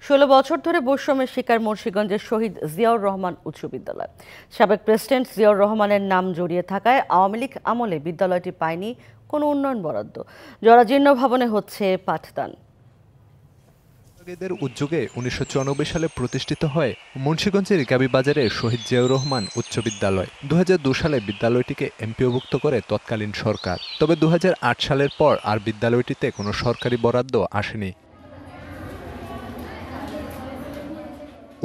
16 বছর ধরে বৈষম্যের শিকার মুন্সিগঞ্জের শহীদ জিয়াউর রহমান উচ্চ বিদ্যালয়। সাবেক প্রেসিডেন্ট জিয়াউর রহমানের নাম জড়িয়ে থাকায় আওয়ামী লীগ আমলে বিদ্যালয়টি পায়নি কোনো উন্নয়ন বরাদ্দ। জরাজীর্ণ ভবনে হচ্ছে পাঠদান। উদ্যোগে 1994 সালে প্রতিষ্ঠিত হয় মুন্সিগঞ্জের ইকাবি বাজারে শহীদ জিয়াউর রহমান উচ্চ বিদ্যালয়। 2002 সালে বিদ্যালয়টিকে এমপিওভুক্ত করে তৎকালীন সরকার। তবে 2008 সালের পর আর বিদ্যালয়টিতে কোনো সরকারি বরাদ্দ আসেনি।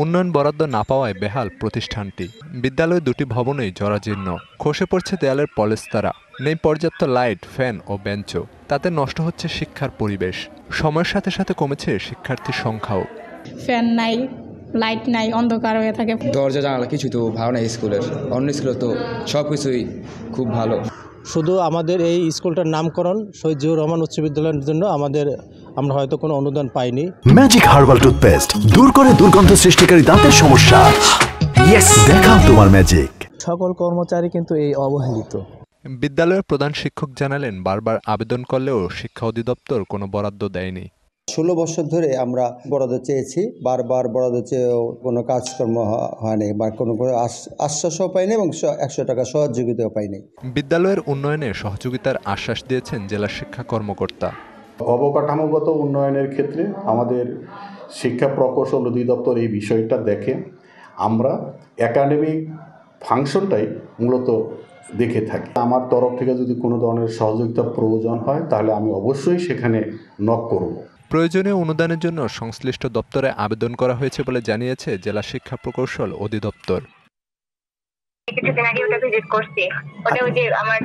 উন্নয়ন বরাদ্দ না পাওয়ায় বেহাল প্রতিষ্ঠানটি। বিদ্যালয় দুটি ভবনই জরাজীর্ণ, খসে পড়ছে দেয়ালের পলেস্তারা, নেই পর্যাপ্ত লাইট, ফ্যান ও বেঞ্চও। তাতে নষ্ট হচ্ছে শিক্ষার পরিবেশ। সময়ের সাথে সাথে কমেছে শিক্ষার্থীর সংখ্যাও। ফ্যান নাই, লাইট নাই, অন্ধকার হয়ে থাকে। দরজা জানালা কিছু তো ভালো না স্কুলের, অন্য স্কুলে তো সব কিছুই খুব ভালো। শুধু আমাদের এই স্কুলটার নামকরণ শহীদ জিয়াউর রহমান উচ্চ বিদ্যালয়ের জন্য আমরা হয়তো কোনো অনুদান পাইনি। ম্যাজিক হার্বাল টুথপেস্ট দূর করে দুর্গন্ধ সৃষ্টিকারী দাঁতের সমস্যা। ইয়েস, দেখাও তোমার ম্যাজিক। সকল কর্মচারী কিন্তু এই অবহেলিত। বিদ্যালয়ের প্রধান শিক্ষক জানালেন, বারবার আবেদন করলেও শিক্ষা অধিদপ্তর কোনো বরাদ্দ দেয়নি। 16 বছর ধরে আমরা বরাদ্দ চেয়েছি, বারবার বরাদ্দ চেয়েও কোনো কাজকর্ম হয়নি বা কোনো আশ্বাসও পাইনি এবং 100 টাকা সহযোগিতাও পাইনি। বিদ্যালয়ের উন্নয়নে সহযোগিতার আশ্বাস দিয়েছেন জেলা শিক্ষা কর্মকর্তা। অবকাঠামোগত উন্নয়নের ক্ষেত্রে আমাদের শিক্ষা প্রকৌশল অধিদপ্তর এই বিষয়টা দেখে। আমরা একাডেমিক ফাংশনটাই মূলত দেখে থাকি। আমার তরফ থেকে যদি কোনো ধরনের সহযোগিতা প্রয়োজন হয় তাহলে আমি অবশ্যই সেখানে নক করব। প্রয়োজনীয় অনুদানের জন্য সংশ্লিষ্ট দপ্তরে আবেদন করা হয়েছে বলে জানিয়েছে জেলা শিক্ষা প্রকৌশল অধিদপ্তর। কিছুদিন আগে ওটা ভিজিট করছি। ওটা ওই যে আমার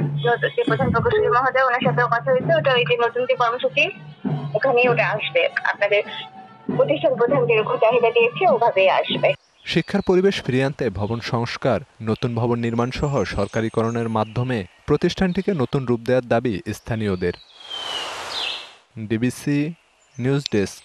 যে প্রধান প্রকৌশলী মহোদয়, ওনার সাথেও কথা হয়েছে। ওটা ওই যে নতুন যে কর্মসূচি, ওখানে ওটা আসবে। আপনাদের প্রতিষ্ঠান প্রধান যেরকম চাহিদা দিয়েছে ওভাবেই আসবে। শিক্ষার পরিবেশ ফিরিয়ে আনতে ভবন সংস্কার, নতুন ভবন নির্মাণ সহ সরকারিকরণের মাধ্যমে প্রতিষ্ঠানটিকে নতুন রূপ দেওয়ার দাবি স্থানীয়দের। DBC news desk.